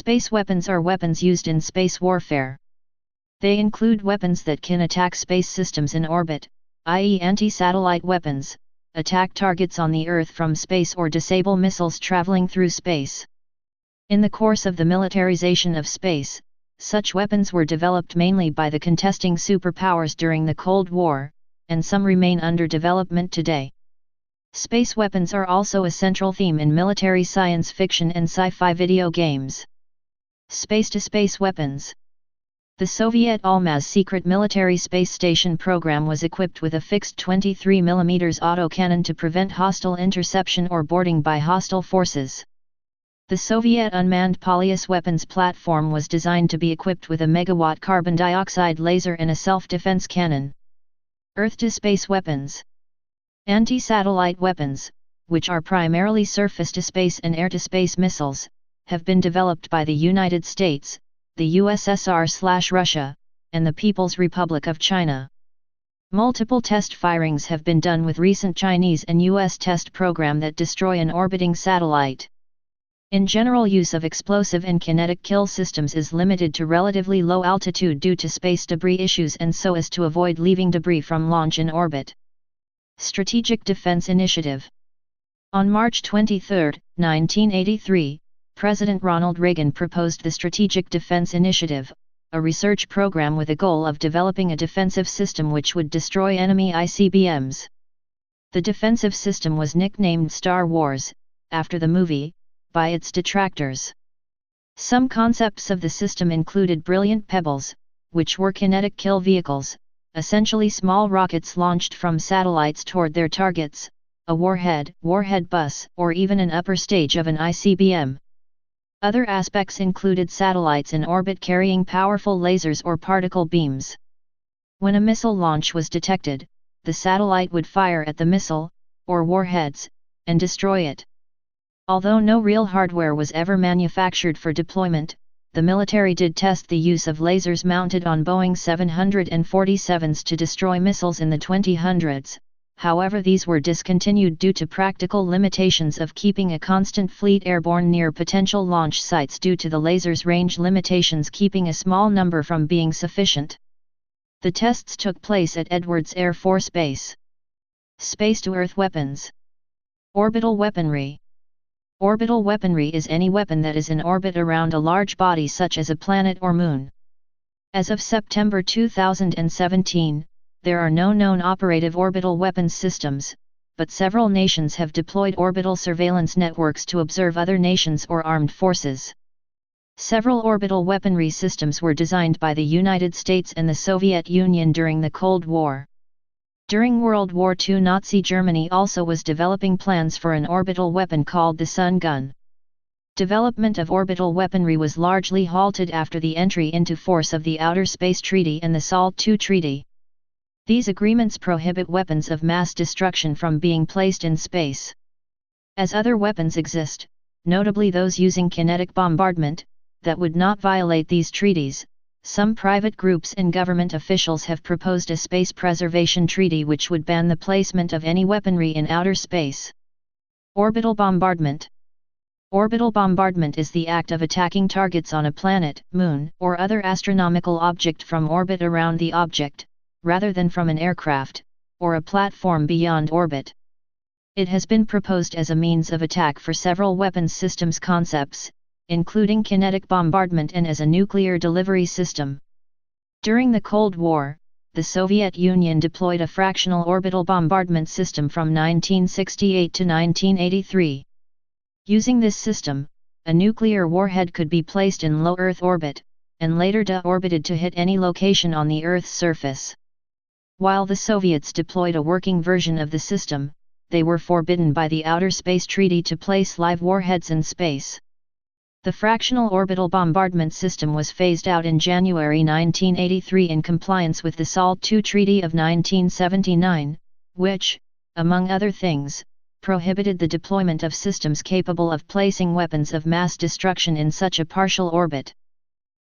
Space weapons are weapons used in space warfare. They include weapons that can attack space systems in orbit, i.e. anti-satellite weapons, attack targets on the Earth from space or disable missiles traveling through space. In the course of the militarization of space, such weapons were developed mainly by the contesting superpowers during the Cold War, and some remain under development today. Space weapons are also a central theme in military science fiction and sci-fi video games. Space-to-space weapons. The Soviet Almaz secret military space station program was equipped with a fixed 23mm autocannon to prevent hostile interception or boarding by hostile forces. The Soviet unmanned Polyus weapons platform was designed to be equipped with a megawatt carbon dioxide laser and a self-defense cannon. Earth-to-space weapons. Anti-satellite weapons, which are primarily surface-to-space and air-to-space missiles, have been developed by the United States, the USSR/Russia, and the People's Republic of China. Multiple test firings have been done with recent Chinese and US test program that destroy an orbiting satellite. In general, use of explosive and kinetic kill systems is limited to relatively low altitude due to space debris issues and so as to avoid leaving debris from launch in orbit. Strategic Defense Initiative. On March 23, 1983, President Ronald Reagan proposed the Strategic Defense Initiative, a research program with a goal of developing a defensive system which would destroy enemy ICBMs. The defensive system was nicknamed Star Wars, after the movie, by its detractors. Some concepts of the system included brilliant pebbles, which were kinetic kill vehicles, essentially small rockets launched from satellites toward their targets, a warhead bus, or even an upper stage of an ICBM. Other aspects included satellites in orbit carrying powerful lasers or particle beams. When a missile launch was detected, the satellite would fire at the missile, or warheads, and destroy it. Although no real hardware was ever manufactured for deployment, the military did test the use of lasers mounted on Boeing 747s to destroy missiles in the 2000s. However, these were discontinued due to practical limitations of keeping a constant fleet airborne near potential launch sites due to the laser's range limitations, keeping a small number from being sufficient. The tests took place at Edwards Air Force Base. Space-to-Earth weapons. Orbital weaponry. Orbital weaponry is any weapon that is in orbit around a large body such as a planet or moon. As of September 2017, there are no known operative orbital weapons systems, but several nations have deployed orbital surveillance networks to observe other nations or armed forces. Several orbital weaponry systems were designed by the United States and the Soviet Union during the Cold War. During World War II, Nazi Germany also was developing plans for an orbital weapon called the Sun Gun. Development of orbital weaponry was largely halted after the entry into force of the Outer Space Treaty and the SALT II Treaty. These agreements prohibit weapons of mass destruction from being placed in space. As other weapons exist, notably those using kinetic bombardment, that would not violate these treaties, some private groups and government officials have proposed a space preservation treaty which would ban the placement of any weaponry in outer space. Orbital bombardment. Orbital bombardment is the act of attacking targets on a planet, moon, or other astronomical object from orbit around the object, rather than from an aircraft, or a platform beyond orbit. It has been proposed as a means of attack for several weapons systems concepts, including kinetic bombardment and as a nuclear delivery system. During the Cold War, the Soviet Union deployed a fractional orbital bombardment system from 1968 to 1983. Using this system, a nuclear warhead could be placed in low Earth orbit, and later deorbited to hit any location on the Earth's surface. While the Soviets deployed a working version of the system, they were forbidden by the Outer Space Treaty to place live warheads in space. The fractional orbital bombardment system was phased out in January 1983 in compliance with the SALT II Treaty of 1979, which, among other things, prohibited the deployment of systems capable of placing weapons of mass destruction in such a partial orbit.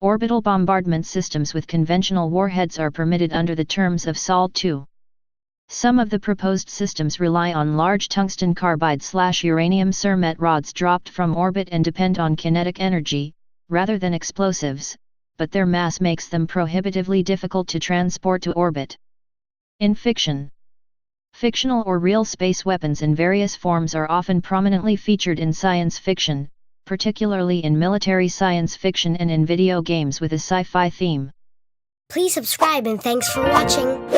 Orbital bombardment systems with conventional warheads are permitted under the terms of SALT II. Some of the proposed systems rely on large tungsten carbide/uranium cermet rods dropped from orbit and depend on kinetic energy, rather than explosives, but their mass makes them prohibitively difficult to transport to orbit. In fiction, fictional or real space weapons in various forms are often prominently featured in science fiction, particularly in military science fiction and in video games with a sci-fi theme. Please subscribe and thanks for watching.